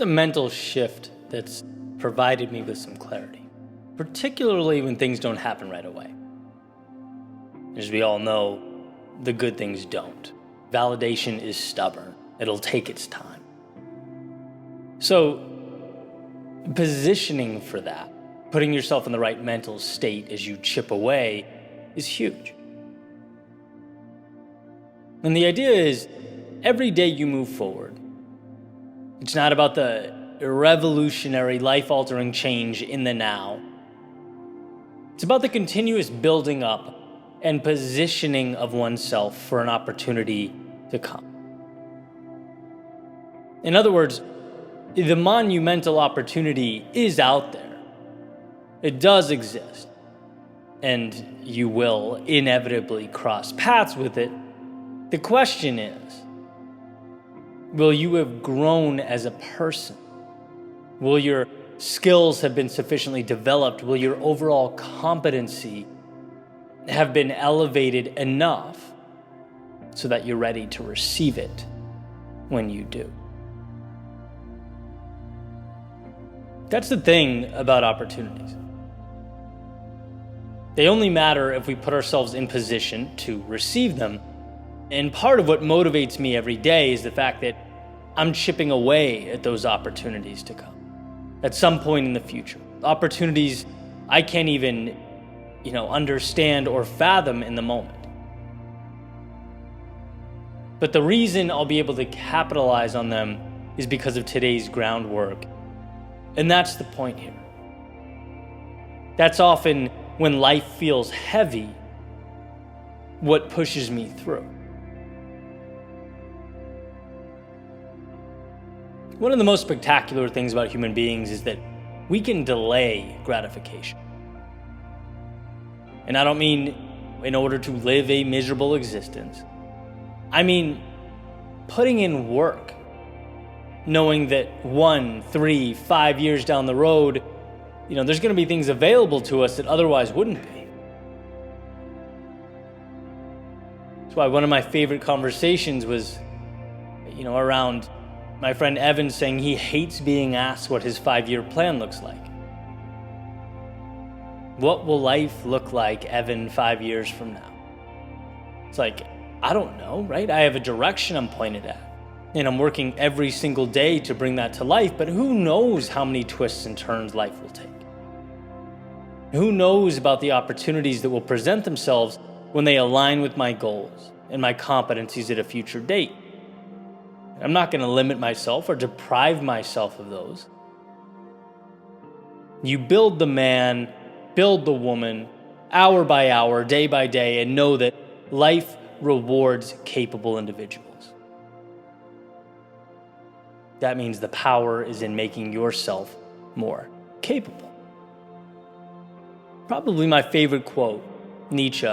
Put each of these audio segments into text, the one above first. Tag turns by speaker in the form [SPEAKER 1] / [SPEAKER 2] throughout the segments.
[SPEAKER 1] a mental shift that's provided me with some clarity, particularly when things don't happen right away. As we all know, the good things don't. Validation is stubborn. It'll take its time. So, positioning for that, putting yourself in the right mental state as you chip away, is huge. And the idea is, every day you move forward, it's not about the revolutionary, life-altering change in the now. It's about the continuous building up and positioning of oneself for an opportunity to come. In other words, the monumental opportunity is out there. It does exist. And you will inevitably cross paths with it. The question is, will you have grown as a person? Will your skills have been sufficiently developed? Will your overall competency have been elevated enough so that you're ready to receive it when you do? That's the thing about opportunities. They only matter if we put ourselves in position to receive them. And part of what motivates me every day is the fact that I'm chipping away at those opportunities to come at some point in the future. Opportunities I can't even, understand or fathom in the moment. But the reason I'll be able to capitalize on them is because of today's groundwork. And that's the point here. That's often when life feels heavy, what pushes me through. One of the most spectacular things about human beings is that we can delay gratification. And I don't mean in order to live a miserable existence. I mean putting in work, knowing that 1, 3, 5 years down the road, there's going to be things available to us that otherwise wouldn't be. That's why one of my favorite conversations was, around my friend Evan saying he hates being asked what his 5-year plan looks like. What will life look like, Evan, 5 years from now? It's like, I don't know, right? I have a direction I'm pointed at. And I'm working every single day to bring that to life, but who knows how many twists and turns life will take? Who knows about the opportunities that will present themselves when they align with my goals and my competencies at a future date? I'm not going to limit myself or deprive myself of those. You build the man, build the woman, hour by hour, day by day, and know that life rewards capable individuals. That means the power is in making yourself more capable. Probably my favorite quote, Nietzsche,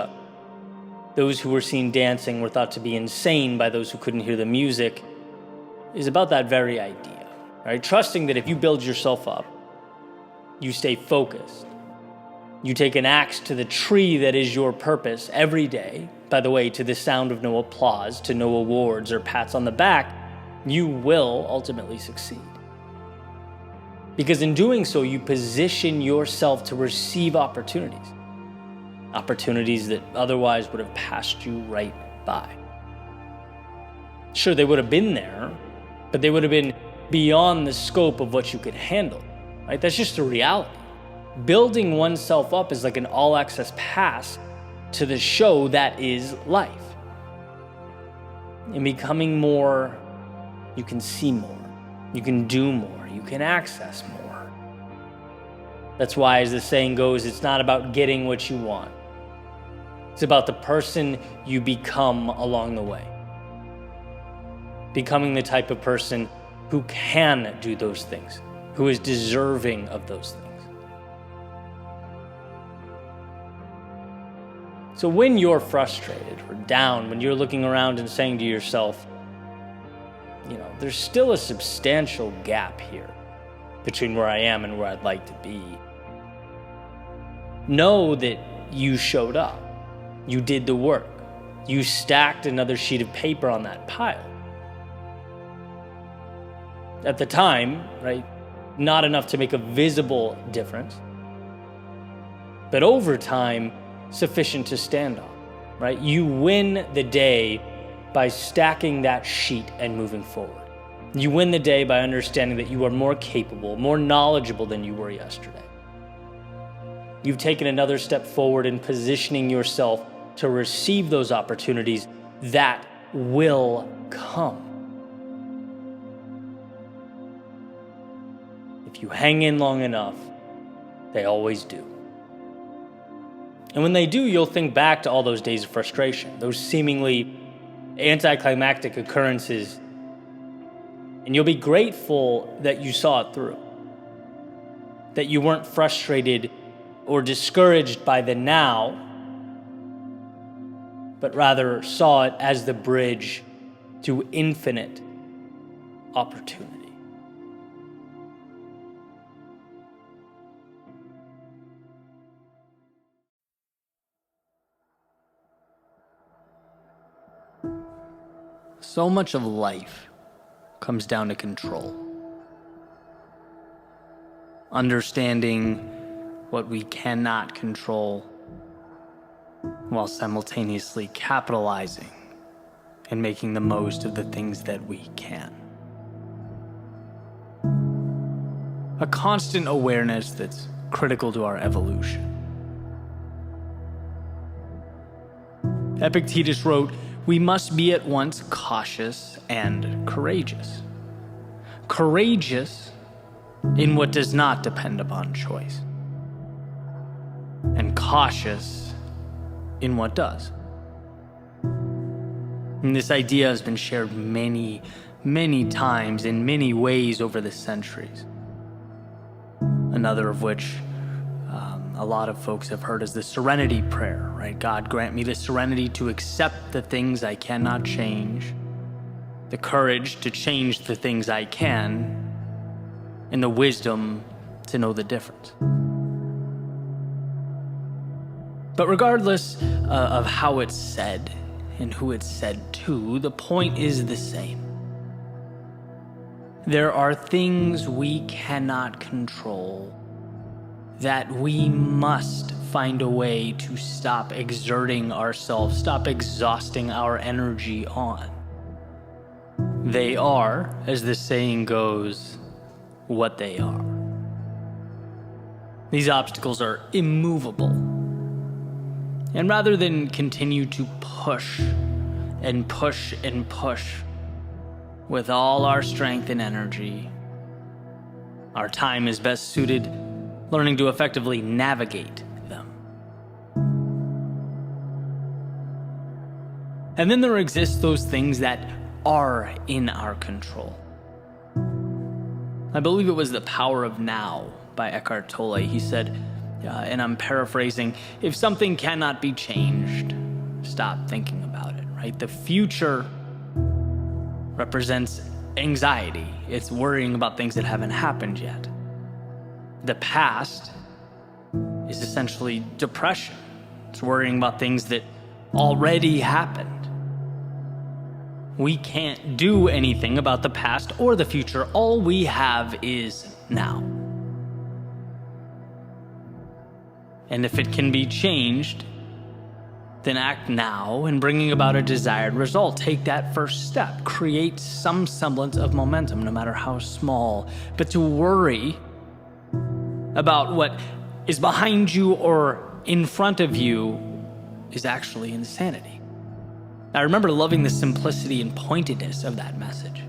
[SPEAKER 1] "Those who were seen dancing were thought to be insane by those who couldn't hear the music," is about that very idea, right? Trusting that if you build yourself up, you stay focused, you take an axe to the tree that is your purpose every day, by the way, to the sound of no applause, to no awards or pats on the back, you will ultimately succeed. Because in doing so, you position yourself to receive opportunities that otherwise would have passed you right by. Sure, they would have been there, but they would have been beyond the scope of what you could handle, right? That's just the reality. Building oneself up is like an all-access pass to the show that is life. In becoming more, you can see more, you can do more, you can access more. That's why, as the saying goes, it's not about getting what you want. It's about the person you become along the way. Becoming the type of person who can do those things, who is deserving of those things. So when you're frustrated or down, when you're looking around and saying to yourself, there's still a substantial gap here between where I am and where I'd like to be. Know that you showed up. You did the work. You stacked another sheet of paper on that pile. At the time, right, not enough to make a visible difference, but over time, sufficient to stand on, right? You win the day by stacking that sheet and moving forward. You win the day by understanding that you are more capable, more knowledgeable than you were yesterday. You've taken another step forward in positioning yourself to receive those opportunities that will come. If you hang in long enough, they always do. And when they do, you'll think back to all those days of frustration, those seemingly anticlimactic occurrences, and you'll be grateful that you saw it through, that you weren't frustrated or discouraged by the now, but rather saw it as the bridge to infinite opportunity. So much of life comes down to control. Understanding what we cannot control while simultaneously capitalizing and making the most of the things that we can. A constant awareness that's critical to our evolution. Epictetus wrote, "We must be at once cautious and courageous. Courageous in what does not depend upon choice, and cautious in what does." And this idea has been shared many, many times in many ways over the centuries. Another of which a lot of folks have heard is the serenity prayer, right? God, grant me the serenity to accept the things I cannot change, the courage to change the things I can, and the wisdom to know the difference. But regardless of how it's said and who it's said to, the point is the same. There are things we cannot control that we must find a way to stop exerting ourselves, stop exhausting our energy on. They are, as the saying goes, what they are. These obstacles are immovable. And rather than continue to push and push and push with all our strength and energy, our time is best suited learning to effectively navigate them. And then there exist those things that are in our control. I believe it was The Power of Now by Eckhart Tolle. He said, and I'm paraphrasing, if something cannot be changed, stop thinking about it, right? The future represents anxiety. It's worrying about things that haven't happened yet. The past is essentially depression. It's worrying about things that already happened. We can't do anything about the past or the future. All we have is now. And if it can be changed, then act now in bringing about a desired result. Take that first step. Create some semblance of momentum, no matter how small. But to worry about what is behind you or in front of you is actually insanity. I remember loving the simplicity and pointedness of that message.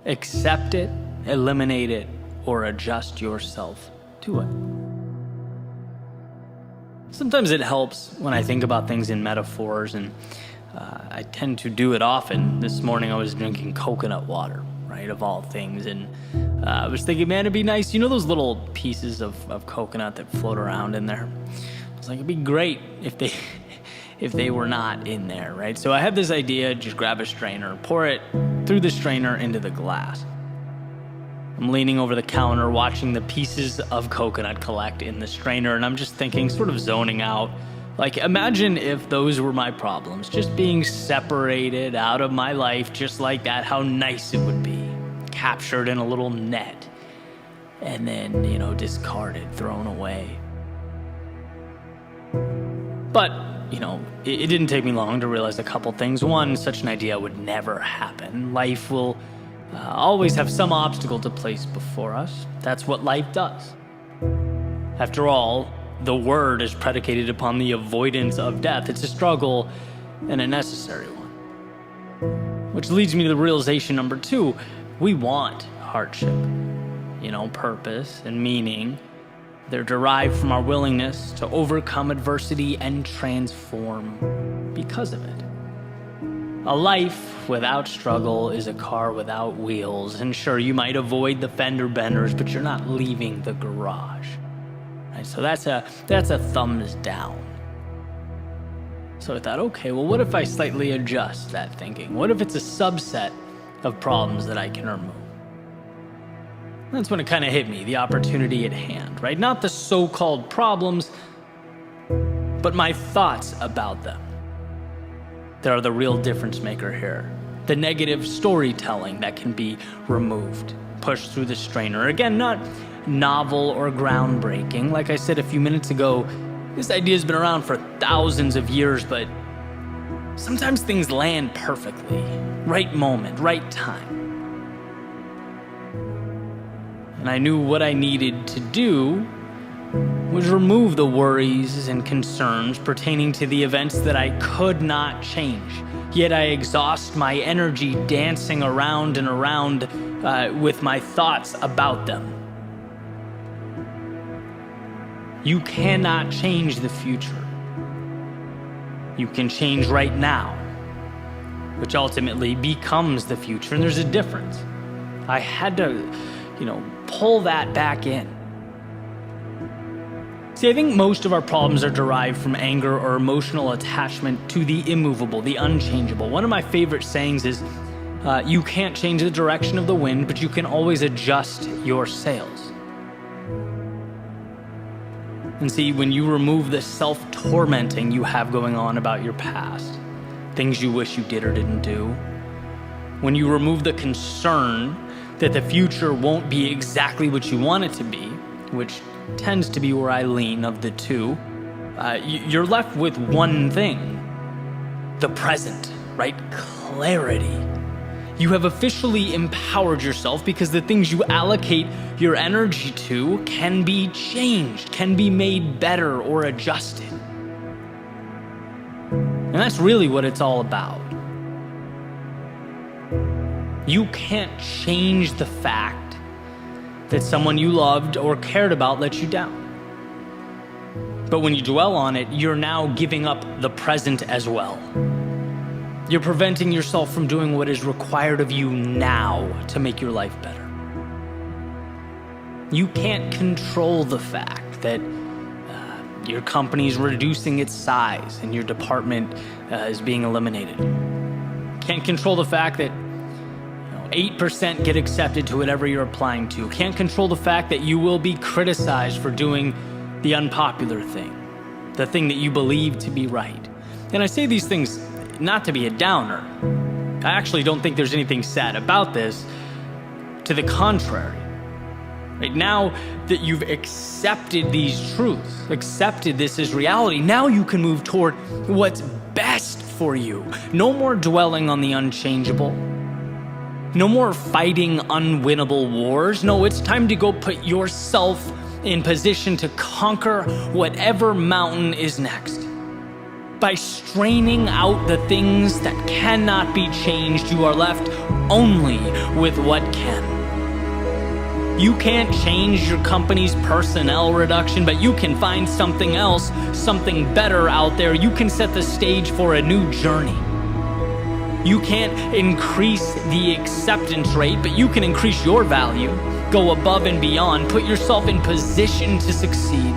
[SPEAKER 1] Accept it, eliminate it, or adjust yourself to it. Sometimes it helps when I think about things in metaphors, and I tend to do it often. This morning I was drinking coconut water, right, of all things, and I was thinking, man, it'd be nice, you know those little pieces of coconut that float around in there? I was like, it'd be great if they were not in there, right? So I had this idea, just grab a strainer, pour it through the strainer into the glass. I'm leaning over the counter, watching the pieces of coconut collect in the strainer, and I'm just thinking, sort of zoning out, like, imagine if those were my problems, just being separated out of my life just like that, how nice it would be. captured in a little net and then, discarded, thrown away. But, it didn't take me long to realize a couple things. One, such an idea would never happen. Life will always have some obstacle to place before us. That's what life does. After all, the word is predicated upon the avoidance of death. It's a struggle and a necessary one. Which leads me to the realization number 2. We want hardship, purpose and meaning. They're derived from our willingness to overcome adversity and transform because of it. A life without struggle is a car without wheels. And sure, you might avoid the fender benders, but you're not leaving the garage. Right? So that's a thumbs down. So I thought, okay, well, what if I slightly adjust that thinking? What if it's a subset of problems that I can remove? That's when it kind of hit me, the opportunity at hand, right? Not the so-called problems, but my thoughts about them. They are the real difference maker here. The negative storytelling that can be removed, pushed through the strainer. Again, not novel or groundbreaking. Like I said a few minutes ago, this idea has been around for thousands of years, but sometimes things land perfectly. Right moment, right time. And I knew what I needed to do was remove the worries and concerns pertaining to the events that I could not change. Yet I exhaust my energy dancing around and around with my thoughts about them. You cannot change the future. You can change right now, which ultimately becomes the future. And there's a difference. I had to, pull that back in. See, I think most of our problems are derived from anger or emotional attachment to the immovable, the unchangeable. One of my favorite sayings is, you can't change the direction of the wind, but you can always adjust your sails. And see, when you remove the self-tormenting you have going on about your past, things you wish you did or didn't do, when you remove the concern that the future won't be exactly what you want it to be, which tends to be where I lean of the two, you're left with one thing: the present, right? Clarity. You have officially empowered yourself because the things you allocate your energy to can be changed, can be made better or adjusted. And that's really what it's all about. You can't change the fact that someone you loved or cared about let you down. But when you dwell on it, you're now giving up the present as well. You're preventing yourself from doing what is required of you now to make your life better. You can't control the fact that your company's reducing its size and your department is being eliminated. Can't control the fact that 8% get accepted to whatever you're applying to. Can't control the fact that you will be criticized for doing the unpopular thing, the thing that you believe to be right. And I say these things not to be a downer. I actually don't think there's anything sad about this. To the contrary. Right now that you've accepted these truths, accepted this as reality, now you can move toward what's best for you. No more dwelling on the unchangeable. No more fighting unwinnable wars. No, it's time to go put yourself in position to conquer whatever mountain is next. By straining out the things that cannot be changed, you are left only with what can. You can't change your company's personnel reduction, but you can find something else, something better out there. You can set the stage for a new journey. You can't increase the acceptance rate, but you can increase your value, go above and beyond, put yourself in position to succeed.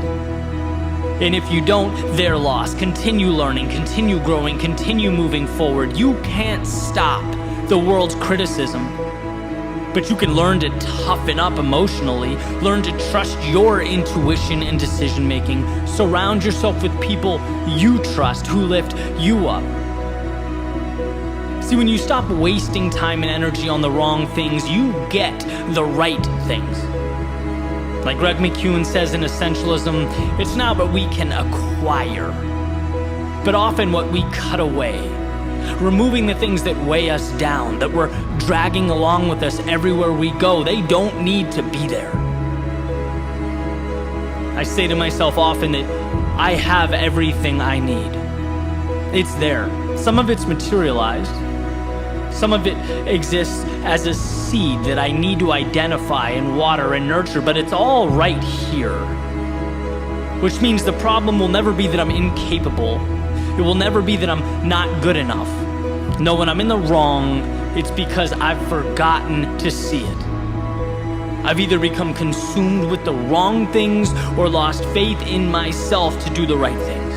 [SPEAKER 1] And if you don't, they're lost. Continue learning, continue growing, continue moving forward. You can't stop the world's criticism, but you can learn to toughen up emotionally, learn to trust your intuition and decision making. Surround yourself with people you trust who lift you up. See, when you stop wasting time and energy on the wrong things, you get the right things. Like Greg McKeown says in Essentialism, it's not what we can acquire, but often what we cut away. Removing the things that weigh us down, that we're dragging along with us everywhere we go. They don't need to be there. I say to myself often that I have everything I need. It's there. Some of it's materialized. Some of it exists as a seed that I need to identify and water and nurture, but it's all right here. Which means the problem will never be that I'm incapable. It will never be that I'm not good enough. No, when I'm in the wrong, it's because I've forgotten to see it. I've either become consumed with the wrong things or lost faith in myself to do the right things.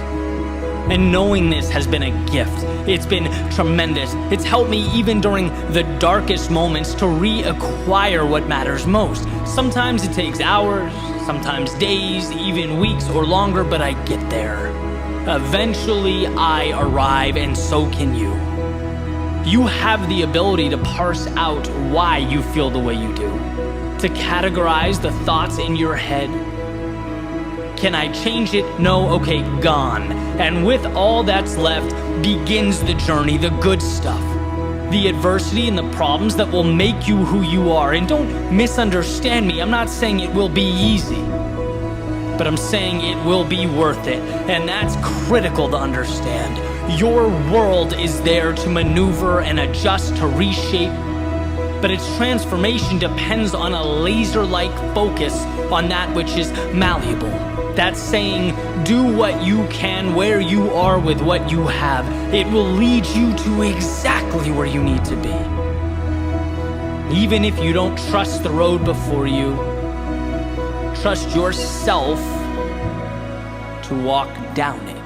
[SPEAKER 1] And knowing this has been a gift. It's been tremendous. It's helped me even during the darkest moments to reacquire what matters most. Sometimes it takes hours, sometimes days, even weeks or longer, but I get there. Eventually I arrive, and so can you. You have the ability to parse out why you feel the way you do, to categorize the thoughts in your head. Can I change it? No? Okay, gone. And with all that's left begins the journey, the good stuff. The adversity and the problems that will make you who you are. And don't misunderstand me. I'm not saying it will be easy, but I'm saying it will be worth it. And that's critical to understand. Your world is there to maneuver and adjust, to reshape, but its transformation depends on a laser-like focus on that which is malleable. That's saying, do what you can where you are with what you have. It will lead you to exactly where you need to be. Even if you don't trust the road before you, trust yourself to walk down it.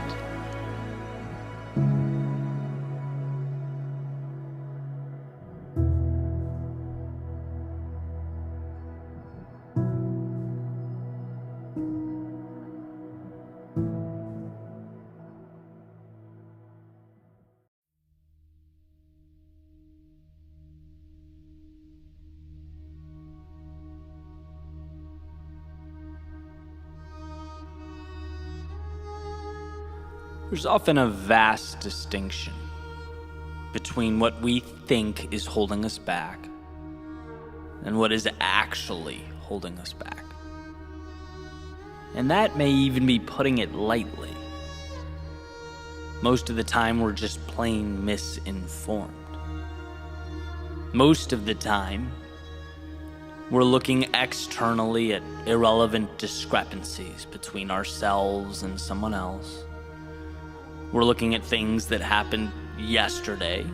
[SPEAKER 1] There's often a vast distinction between what we think is holding us back and what is actually holding us back. And that may even be putting it lightly. Most of the time, we're just plain misinformed. Most of the time, we're looking externally at irrelevant discrepancies between ourselves and someone else. We're looking at things that happened yesterday,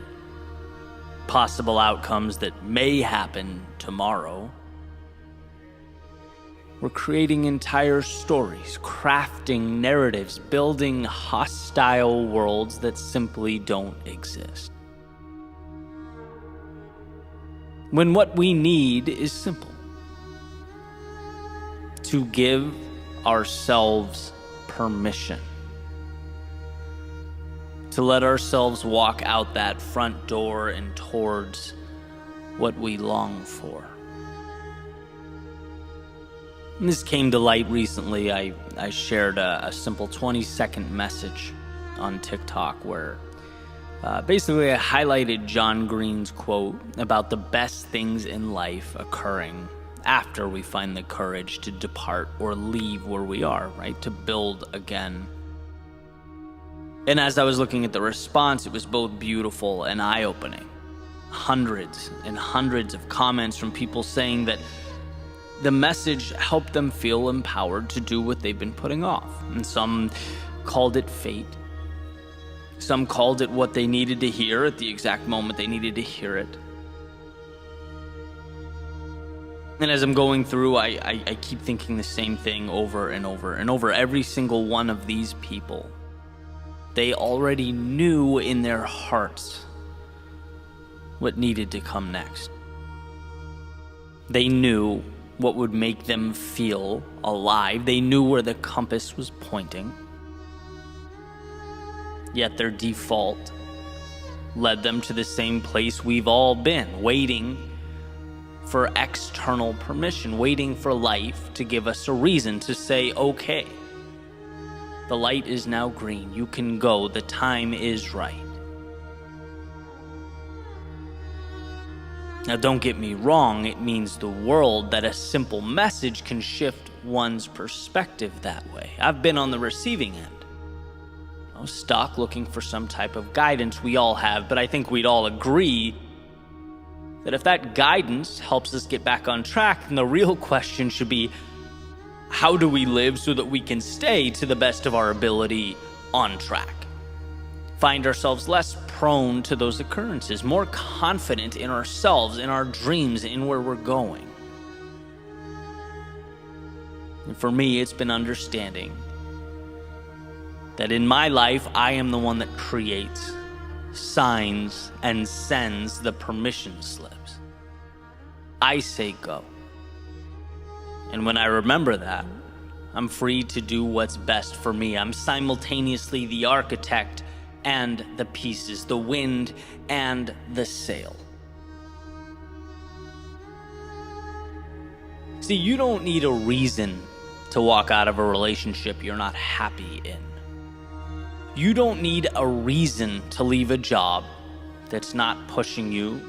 [SPEAKER 1] possible outcomes that may happen tomorrow. We're creating entire stories, crafting narratives, building hostile worlds that simply don't exist. When what we need is simple: to give ourselves permission. To let ourselves walk out that front door and towards what we long for. And this came to light recently. I shared a simple 20-second message on TikTok where basically I highlighted John Green's quote about the best things in life occurring after we find the courage to depart or leave where we are, right? To build again. And as I was looking at the response, it was both beautiful and eye-opening. Hundreds and hundreds of comments from people saying that the message helped them feel empowered to do what they've been putting off. And some called it fate. Some called it what they needed to hear at the exact moment they needed to hear it. And as I'm going through, I keep thinking the same thing over and over and over. Every single one of these people, they already knew in their hearts what needed to come next. They knew what would make them feel alive. They knew where the compass was pointing. Yet their default led them to the same place we've all been, waiting for external permission, waiting for life to give us a reason to say, okay, the light is now green, you can go, the time is right. Now, don't get me wrong, it means the world that a simple message can shift one's perspective that way. I've been on the receiving end. I was stuck looking for some type of guidance. We all have, but I think we'd all agree that if that guidance helps us get back on track, then the real question should be, how do we live so that we can stay to the best of our ability on track? Find ourselves less prone to those occurrences, more confident in ourselves, in our dreams, in where we're going. And for me, it's been understanding that in my life, I am the one that creates, signs, and sends the permission slips. I say go. And when I remember that, I'm free to do what's best for me. I'm simultaneously the architect and the pieces, the wind and the sail. See, you don't need a reason to walk out of a relationship you're not happy in. You don't need a reason to leave a job that's not pushing you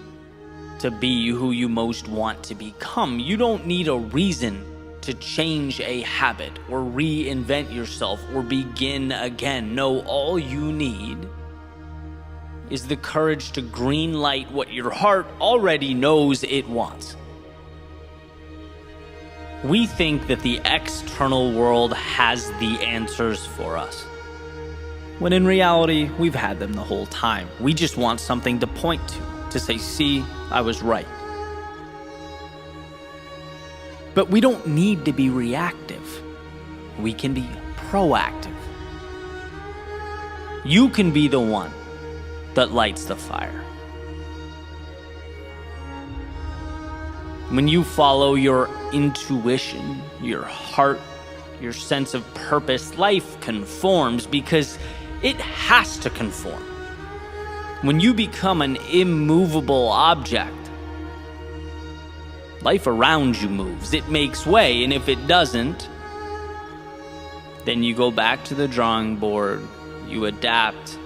[SPEAKER 1] to be who you most want to become. You don't need a reason to change a habit or reinvent yourself or begin again. No, all you need is the courage to green light what your heart already knows it wants. We think that the external world has the answers for us, when in reality, we've had them the whole time. We just want something to point to say, see, I was right. But we don't need to be reactive. We can be proactive. You can be the one that lights the fire. When you follow your intuition, your heart, your sense of purpose, life conforms because it has to conform. When you become an immovable object, life around you moves. It makes way, and if it doesn't, then you go back to the drawing board, you adapt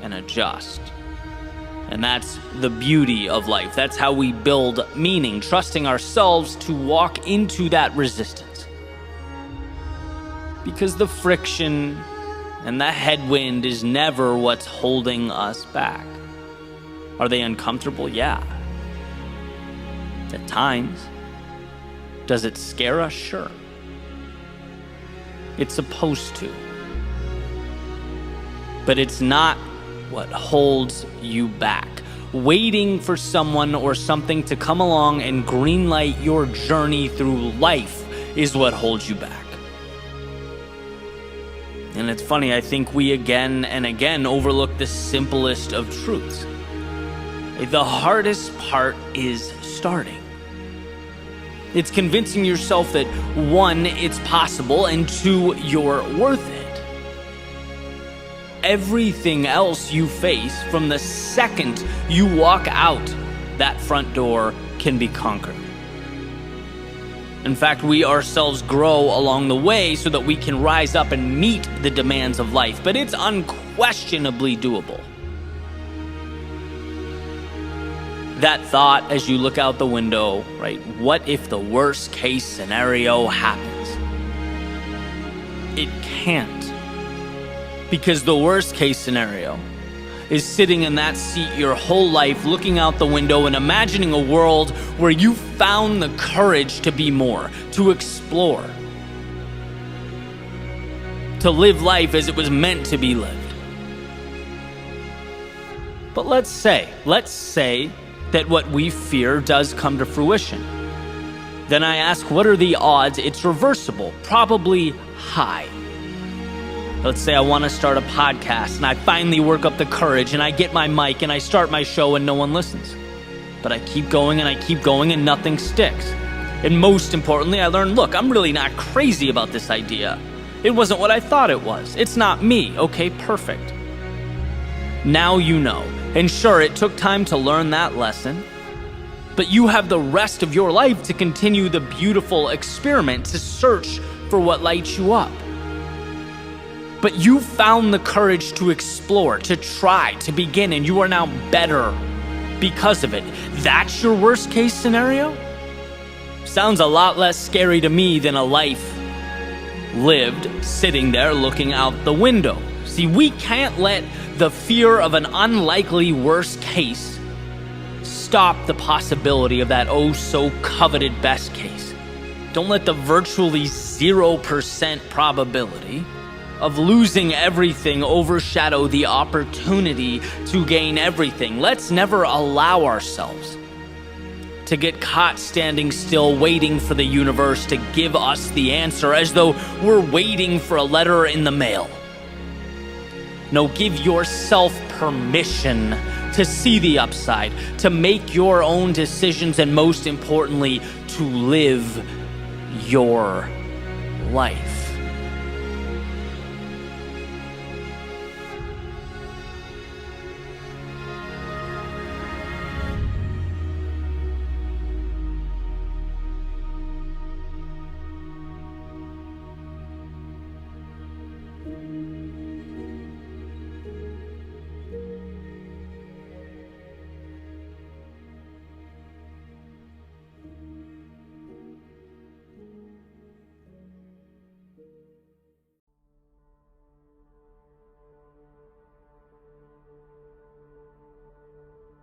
[SPEAKER 1] and adjust. And that's the beauty of life. That's how we build meaning, trusting ourselves to walk into that resistance. Because the friction and the headwind is never what's holding us back. Are they uncomfortable? Yeah. At times. Does it scare us? Sure. It's supposed to. But it's not what holds you back. Waiting for someone or something to come along and greenlight your journey through life is what holds you back. And it's funny, I think we again and again overlook the simplest of truths. The hardest part is starting. It's convincing yourself that 1, it's possible, and 2, you're worth it. Everything else you face from the second you walk out that front door can be conquered. In fact, we ourselves grow along the way so that we can rise up and meet the demands of life, but it's unquestionably doable. That thought as you look out the window, right? What if the worst case scenario happens? It can't. Because the worst case scenario is sitting in that seat your whole life, looking out the window and imagining a world where you found the courage to be more, to explore, to live life as it was meant to be lived. But let's say that what we fear does come to fruition. Then I ask, what are the odds it's reversible? Probably high. Let's say I want to start a podcast and I finally work up the courage and I get my mic and I start my show and no one listens. But I keep going and I keep going and nothing sticks. And most importantly, I learned, look, I'm really not crazy about this idea. It wasn't what I thought it was. It's not me. Okay, perfect. Now you know. And sure, it took time to learn that lesson, but you have the rest of your life to continue the beautiful experiment, to search for what lights you up. But you found the courage to explore, to try, to begin, and you are now better because of it. That's your worst case scenario? Sounds a lot less scary to me than a life lived sitting there looking out the window. See, we can't let the fear of an unlikely worst case stop the possibility of that oh so coveted best case. Don't let the virtually 0% probability of losing everything overshadow the opportunity to gain everything. Let's never allow ourselves to get caught standing still, waiting for the universe to give us the answer, as though we're waiting for a letter in the mail. No, give yourself permission to see the upside, to make your own decisions, and most importantly, to live your life.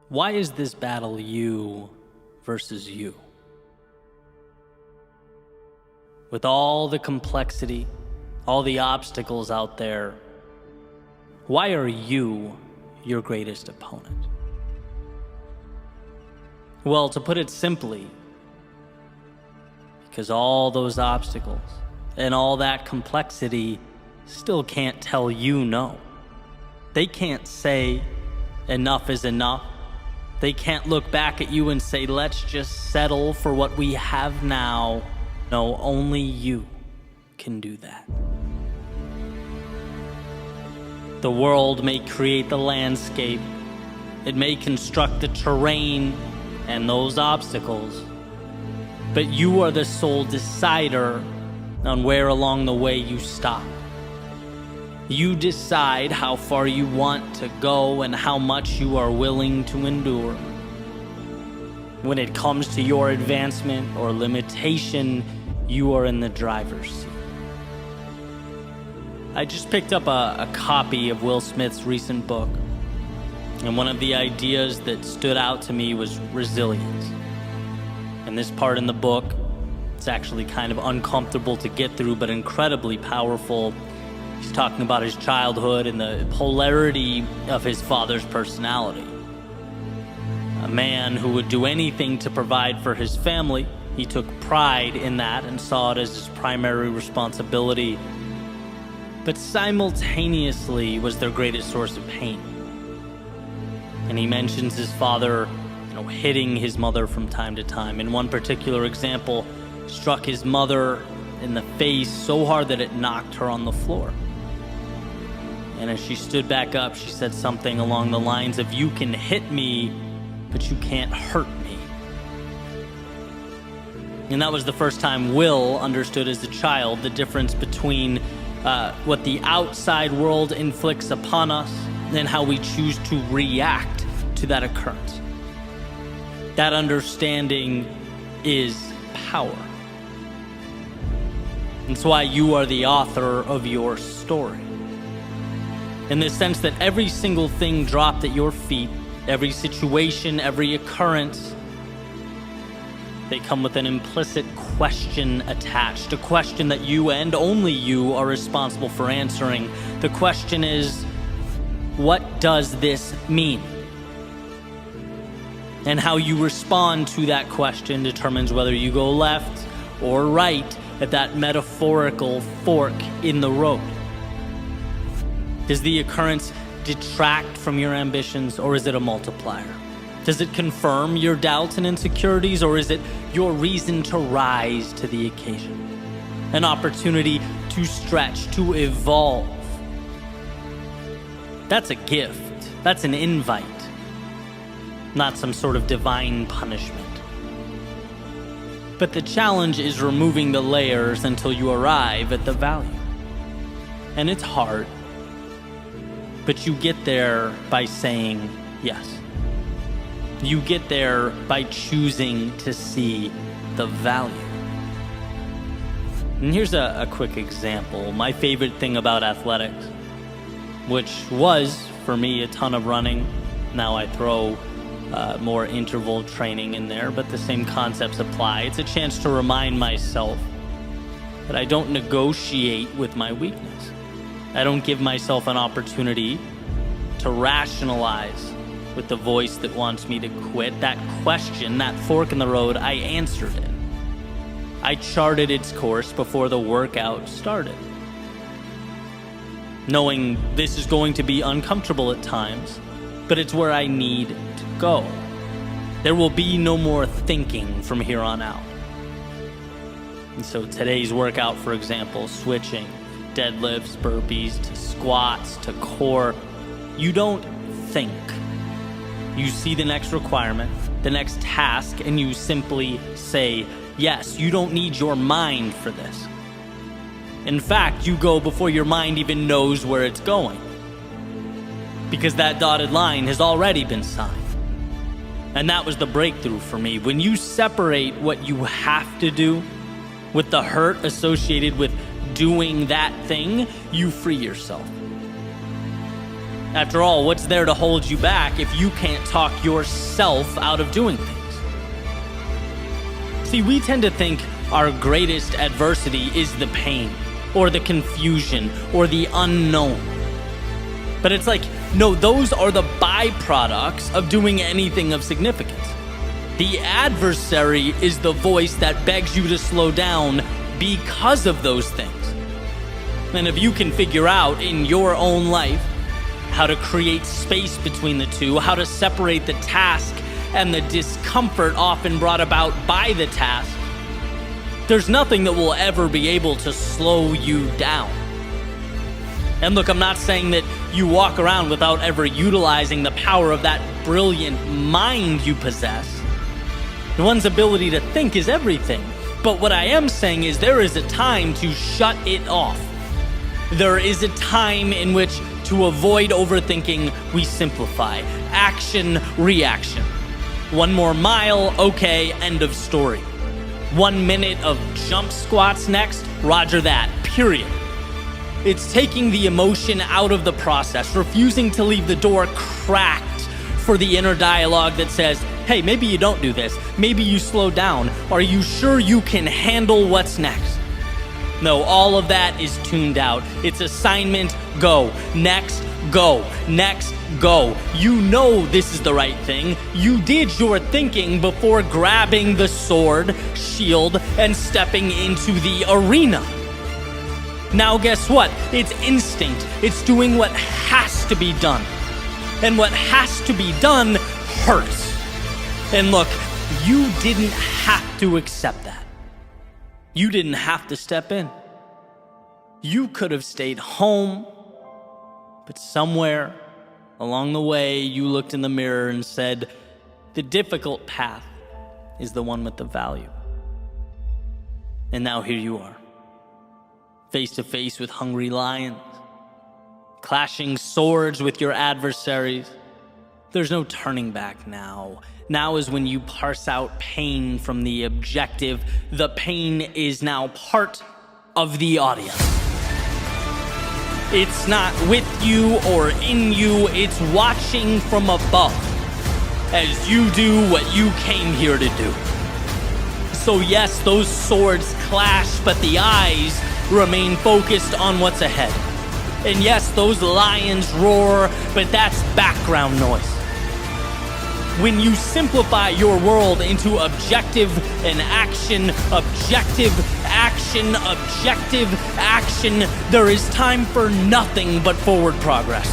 [SPEAKER 1] Why is this battle you versus you? With all the complexity, all the obstacles out there, why are you your greatest opponent? Well, to put it simply, because all those obstacles and all that complexity still can't tell you no. They can't say enough is enough. They can't look back at you and say, let's just settle for what we have now. No, only you can do that. The world may create the landscape. It may construct the terrain and those obstacles. But you are the sole decider on where along the way you stop. You decide how far you want to go and how much you are willing to endure. When it comes to your advancement or limitation, you are in the driver's seat. I just picked up a copy of Will Smith's recent book, and one of the ideas that stood out to me was resilience. And this part in the book, it's actually kind of uncomfortable to get through, but incredibly powerful. He's talking about his childhood and the polarity of his father's personality. A man who would do anything to provide for his family. He took pride in that and saw it as his primary responsibility, but simultaneously was their greatest source of pain. And he mentions his father, hitting his mother from time to time. In one particular example, struck his mother in the face so hard that it knocked her on the floor. And as she stood back up, she said something along the lines of, "You can hit me, but you can't hurt me." And that was the first time Will understood as a child the difference between what the outside world inflicts upon us and how we choose to react to that occurrence. That understanding is power. It's why you are the author of your story. In the sense that every single thing dropped at your feet, every situation, every occurrence, they come with an implicit question attached, a question that you and only you are responsible for answering. The question is, what does this mean? And how you respond to that question determines whether you go left or right at that metaphorical fork in the road. Does the occurrence detract from your ambitions, or is it a multiplier? Does it confirm your doubts and insecurities, or is it your reason to rise to the occasion? An opportunity to stretch, to evolve. That's a gift That's an invite, not some sort of divine punishment. But the challenge is removing the layers until you arrive at the value. And it's hard, but you get there by saying yes. You get there by choosing to see the value. And here's a quick example. My favorite thing about athletics, which was, for me, a ton of running. Now I throw more interval training in there, but the same concepts apply. It's a chance to remind myself that I don't negotiate with my weakness. I don't give myself an opportunity to rationalize with the voice that wants me to quit. That question, that fork in the road, I answered it. I charted its course before the workout started, knowing this is going to be uncomfortable at times, but it's where I need to go. There will be no more thinking from here on out. And so today's workout, for example, switching deadlifts, burpees, to squats, to core, you don't think. You see the next requirement, the next task, and you simply say yes. You don't need your mind for this. In fact, you go before your mind even knows where it's going, because that dotted line has already been signed. And that was the breakthrough for me. When you separate what you have to do with the hurt associated with doing that thing, you free yourself. After all, what's there to hold you back if you can't talk yourself out of doing things? See, we tend to think our greatest adversity is the pain, or the confusion, or the unknown. But it's like, no, those are the byproducts of doing anything of significance. The adversary is the voice that begs you to slow down because of those things. And if you can figure out in your own life how to create space between the two, how to separate the task and the discomfort often brought about by the task, there's nothing that will ever be able to slow you down. And look, I'm not saying that you walk around without ever utilizing the power of that brilliant mind you possess. One's ability to think is everything. But what I am saying is there is a time to shut it off. There is a time in which, to avoid overthinking, we simplify. Action, reaction. One more mile, okay, end of story. 1 minute of jump squats next, roger that, period. It's taking the emotion out of the process, refusing to leave the door cracked for the inner dialogue that says, hey, maybe you don't do this. Maybe you slow down. Are you sure you can handle what's next? No, all of that is tuned out. It's assignment, go. Next, go. Next, go. You know this is the right thing. You did your thinking before grabbing the sword, shield, and stepping into the arena. Now guess what? It's instinct. It's doing what has to be done. And what has to be done hurts. And look, you didn't have to accept that. You didn't have to step in. You could have stayed home, but somewhere along the way you looked in the mirror and said, the difficult path is the one with the value. And now here you are, face to face with hungry lions, clashing swords with your adversaries. There's no turning back now. Now is when you parse out pain from the objective. The pain is now part of the audience. It's not with you or in you, it's watching from above as you do what you came here to do. So yes, those swords clash, but the eyes remain focused on what's ahead. And yes, those lions roar, but that's background noise. When you simplify your world into objective and action, objective, action, objective, action, there is time for nothing but forward progress.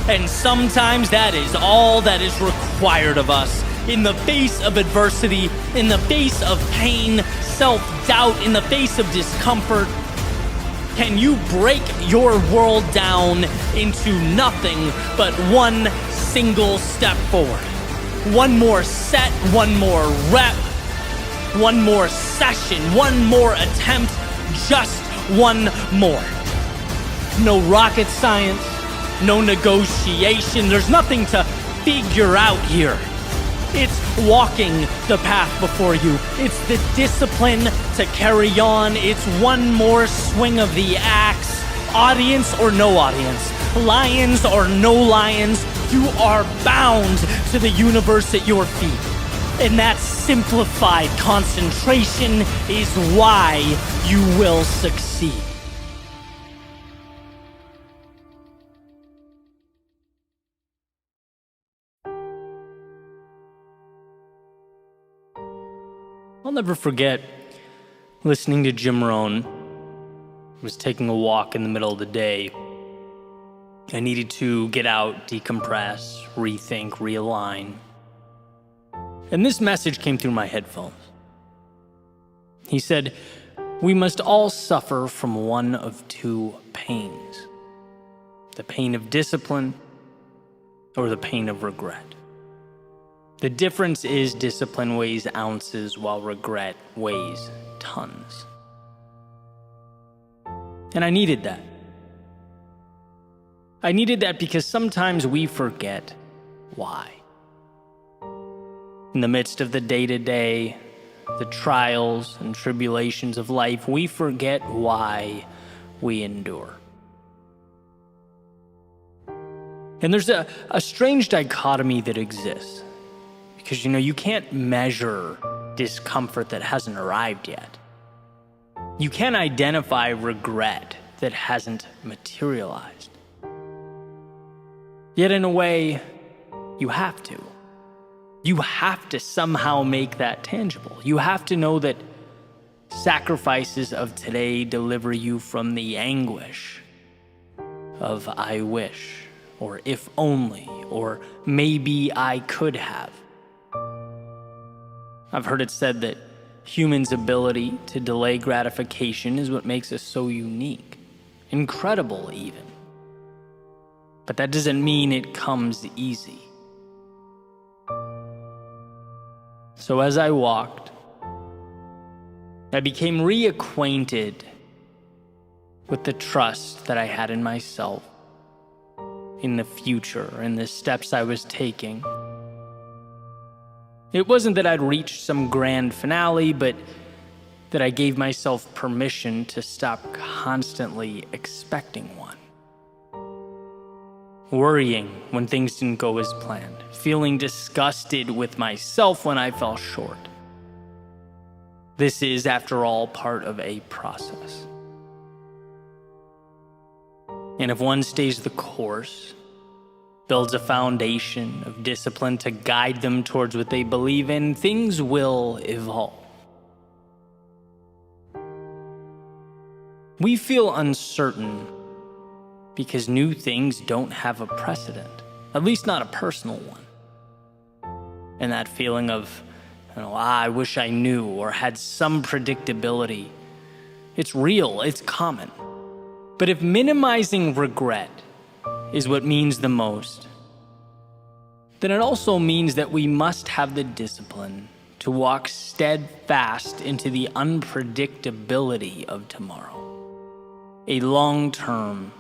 [SPEAKER 1] And sometimes that is all that is required of us. In the face of adversity, in the face of pain, self-doubt, in the face of discomfort, Can you break your world down into nothing but one single step forward? One more set, one more rep, one more session, one more attempt, just one more. No rocket science, no negotiation. There's nothing to figure out here. It's walking the path before you. It's the discipline to carry on. It's one more swing of the axe. Audience or no audience, lions or no lions, you are bound to the universe at your feet. And that simplified concentration is why you will succeed. I'll never forget listening to Jim Rohn. I was taking a walk in the middle of the day. I needed to get out, decompress, rethink, realign. And this message came through my headphones. He said, "We must all suffer from one of two pains. The pain of discipline or the pain of regret. The difference is discipline weighs ounces while regret weighs tons." And I needed that. I needed that because sometimes we forget why. In the midst of the day-to-day, the trials and tribulations of life, we forget why we endure. And there's a strange dichotomy that exists. Because, you can't measure discomfort that hasn't arrived yet. You can't identify regret that hasn't materialized. Yet in a way, you have to. You have to somehow make that tangible. You have to know that sacrifices of today deliver you from the anguish of "I wish," or "if only," or "maybe I could have." I've heard it said that humans' ability to delay gratification is what makes us so unique, incredible even. But that doesn't mean it comes easy. So as I walked, I became reacquainted with the trust that I had in myself, in the future, in the steps I was taking. It wasn't that I'd reached some grand finale, but that I gave myself permission to stop constantly expecting one. Worrying when things didn't go as planned, feeling disgusted with myself when I fell short. This is, after all, part of a process. And if one stays the course, builds a foundation of discipline to guide them towards what they believe in, things will evolve. We feel uncertain because new things don't have a precedent, at least not a personal one. And that feeling of, I wish I knew or had some predictability, it's real, it's common. But if minimizing regret is what means the most, then it also means that we must have the discipline to walk steadfast into the unpredictability of tomorrow. A long-term,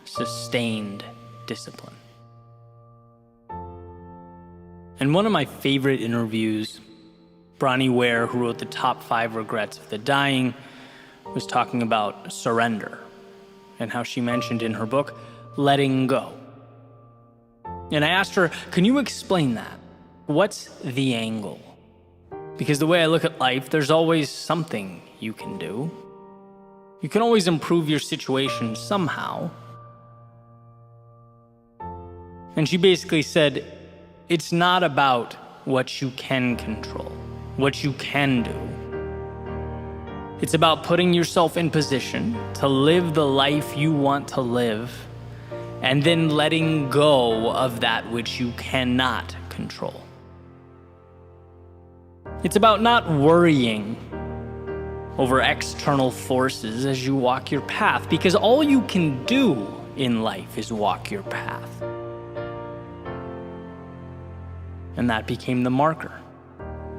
[SPEAKER 1] sustained discipline. In one of my favorite interviews, Bronnie Ware, who wrote the top 5 regrets of the dying, was talking about surrender and how she mentioned in her book, letting go. And I asked her, can you explain that? What's the angle? Because the way I look at life, there's always something you can do. You can always improve your situation somehow. And she basically said, it's not about what you can control, what you can do. It's about putting yourself in position to live the life you want to live, and then letting go of that which you cannot control. It's about not worrying over external forces as you walk your path, because all you can do in life is walk your path. And that became the marker,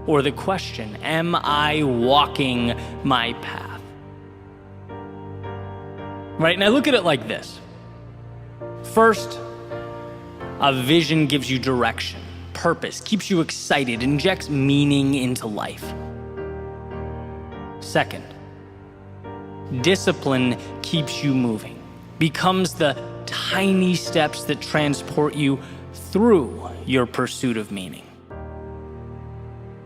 [SPEAKER 1] or the question: am I walking my path? Right? And I look at it like this. First, a vision gives you direction, purpose, keeps you excited, injects meaning into life. Second, discipline keeps you moving, becomes the tiny steps that transport you through your pursuit of meaning.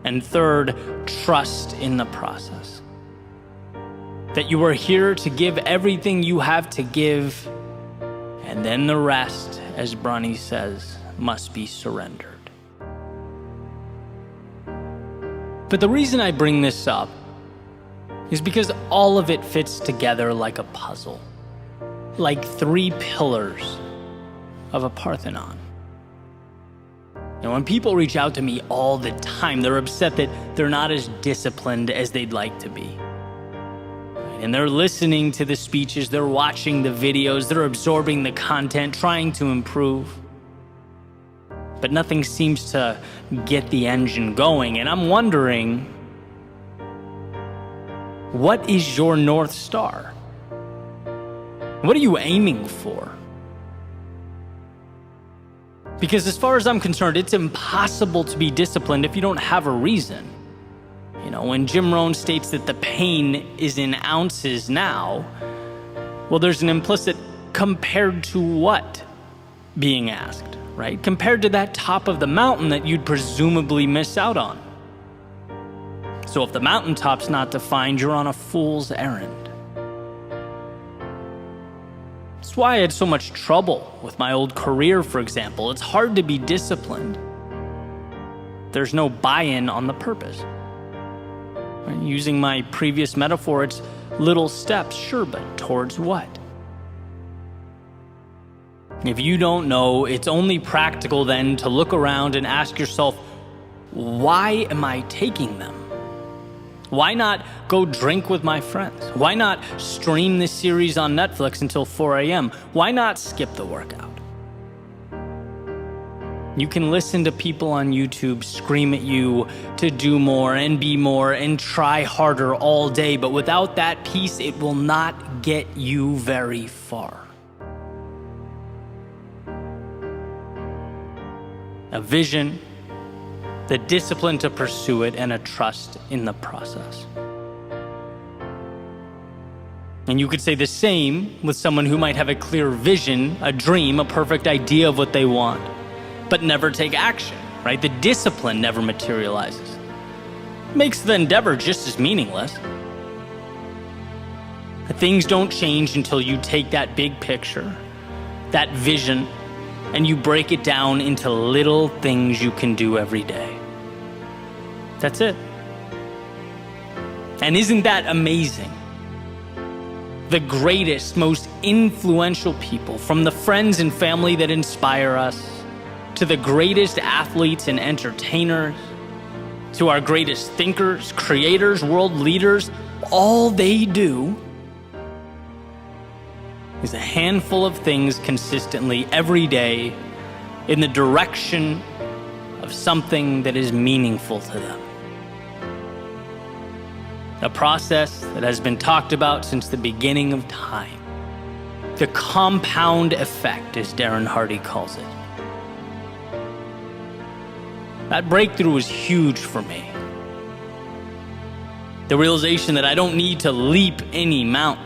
[SPEAKER 1] And third, trust in the process. That you are here to give everything you have to give, and then the rest, as Bronnie says, must be surrendered. But the reason I bring this up is because all of it fits together like a puzzle, like 3 pillars of a Parthenon. And when people reach out to me all the time, they're upset that they're not as disciplined as they'd like to be. And they're listening to the speeches, they're watching the videos, they're absorbing the content, trying to improve. But nothing seems to get the engine going. And I'm wondering, what is your North Star? What are you aiming for? Because as far as I'm concerned, it's impossible to be disciplined if you don't have a reason. You know, when Jim Rohn states that the pain is in ounces now, well, there's an implicit compared to what being asked, right? Compared to that top of the mountain that you'd presumably miss out on. So if the mountaintop's not defined, you're on a fool's errand. That's why I had so much trouble with my old career, for example. It's hard to be disciplined. There's no buy-in on the purpose. Using my previous metaphor, it's little steps, sure, but towards what? If you don't know, it's only practical then to look around and ask yourself, why am I taking them? Why not go drink with my friends? Why not stream this series on Netflix until 4 a.m.? Why not skip the workout? You can listen to people on YouTube scream at you to do more and be more and try harder all day, but without that piece, it will not get you very far. A vision, the discipline to pursue it, and a trust in the process. And you could say the same with someone who might have a clear vision, a dream, a perfect idea of what they want, but never take action, right? The discipline never materializes. Makes the endeavor just as meaningless. Things don't change until you take that big picture, that vision, and you break it down into little things you can do every day. That's it. And isn't that amazing? The greatest, most influential people, from the friends and family that inspire us, to the greatest athletes and entertainers, to our greatest thinkers, creators, world leaders, all they do is a handful of things consistently every day in the direction of something that is meaningful to them. A process that has been talked about since the beginning of time. The compound effect, as Darren Hardy calls it. That breakthrough was huge for me. The realization that I don't need to leap any mountain.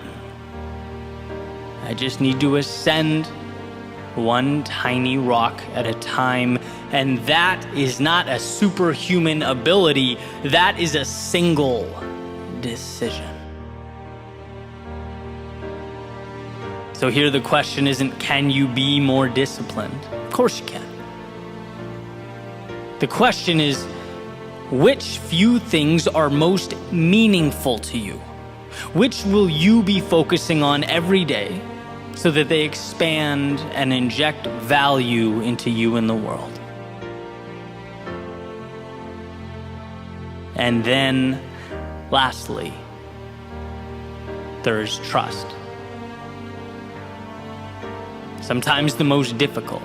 [SPEAKER 1] I just need to ascend one tiny rock at a time, and that is not a superhuman ability, that is a single decision. So here the question isn't, can you be more disciplined? Of course you can. The question is, which few things are most meaningful to you? Which will you be focusing on every day so that they expand and inject value into you and the world? And then, lastly, there is trust. Sometimes the most difficult,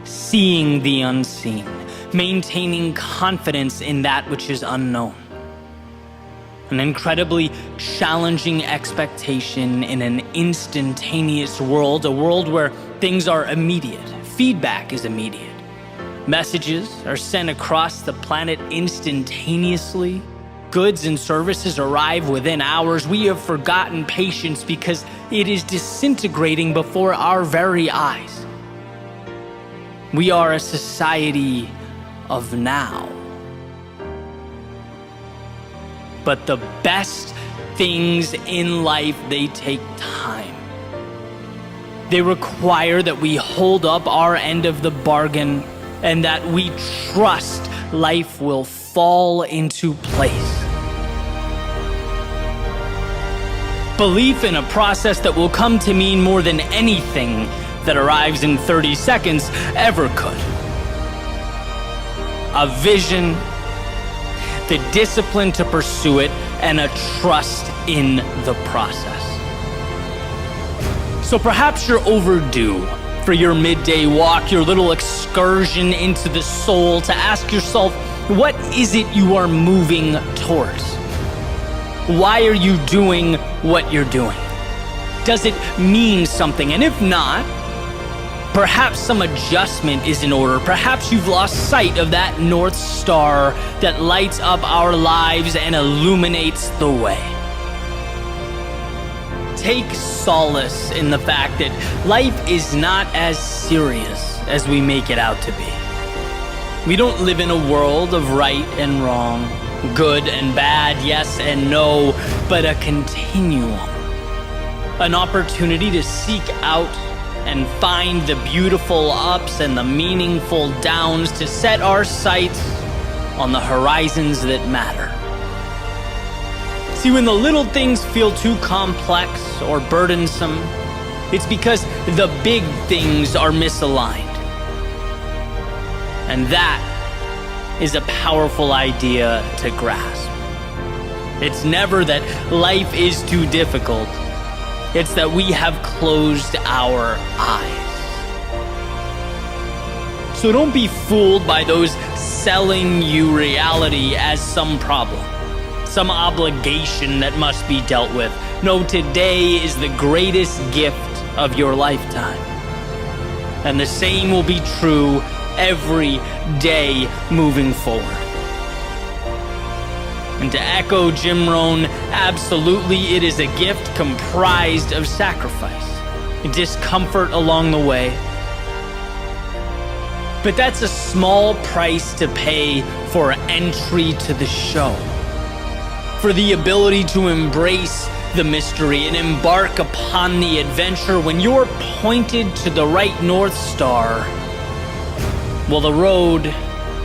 [SPEAKER 1] seeing the unseen, maintaining confidence in that which is unknown. An incredibly challenging expectation in an instantaneous world, a world where things are immediate, feedback is immediate. Messages are sent across the planet instantaneously. Goods and services arrive within hours. We have forgotten patience because it is disintegrating before our very eyes. We are a society of now. But the best things in life, they take time. They require that we hold up our end of the bargain and that we trust life will fall into place. Belief in a process that will come to mean more than anything that arrives in 30 seconds ever could. A vision, the discipline to pursue it, and a trust in the process. So perhaps you're overdue for your midday walk, your little excursion into the soul, to ask yourself, what is it you are moving towards? Why are you doing what you're doing? Does it mean something? And if not, perhaps some adjustment is in order. Perhaps you've lost sight of that North Star that lights up our lives and illuminates the way. Take solace in the fact that life is not as serious as we make it out to be. We don't live in a world of right and wrong, good and bad, yes and no, but a continuum. An opportunity to seek out and find the beautiful ups and the meaningful downs, to set our sights on the horizons that matter. See, when the little things feel too complex or burdensome, it's because the big things are misaligned. And that is a powerful idea to grasp. It's never that life is too difficult. It's that we have closed our eyes. So don't be fooled by those selling you reality as some problem, some obligation that must be dealt with. No, today is the greatest gift of your lifetime. And the same will be true every day moving forward. And to echo Jim Rohn, absolutely it is a gift comprised of sacrifice, discomfort along the way. But that's a small price to pay for entry to the show, for the ability to embrace the mystery and embark upon the adventure. When you're pointed to the right North Star, well, the road,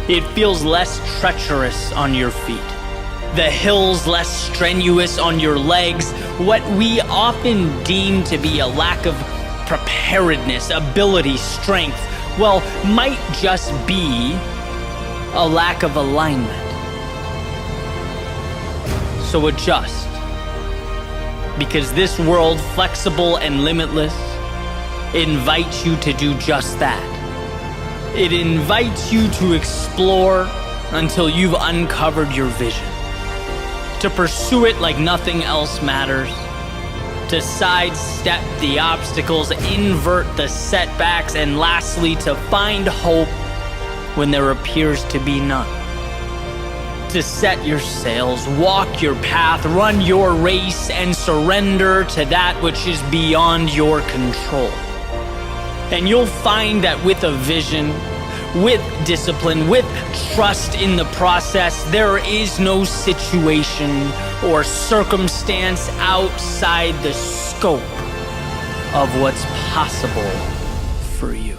[SPEAKER 1] it feels less treacherous on your feet. The hills less strenuous on your legs. What we often deem to be a lack of preparedness, ability, strength, well, might just be a lack of alignment. So adjust. Because this world, flexible and limitless, invites you to do just that. It invites you to explore until you've uncovered your vision, to pursue it like nothing else matters, to sidestep the obstacles, invert the setbacks, and lastly, to find hope when there appears to be none. To set your sails, walk your path, run your race, and surrender to that which is beyond your control. And you'll find that with a vision, with discipline, with trust in the process, there is no situation or circumstance outside the scope of what's possible for you.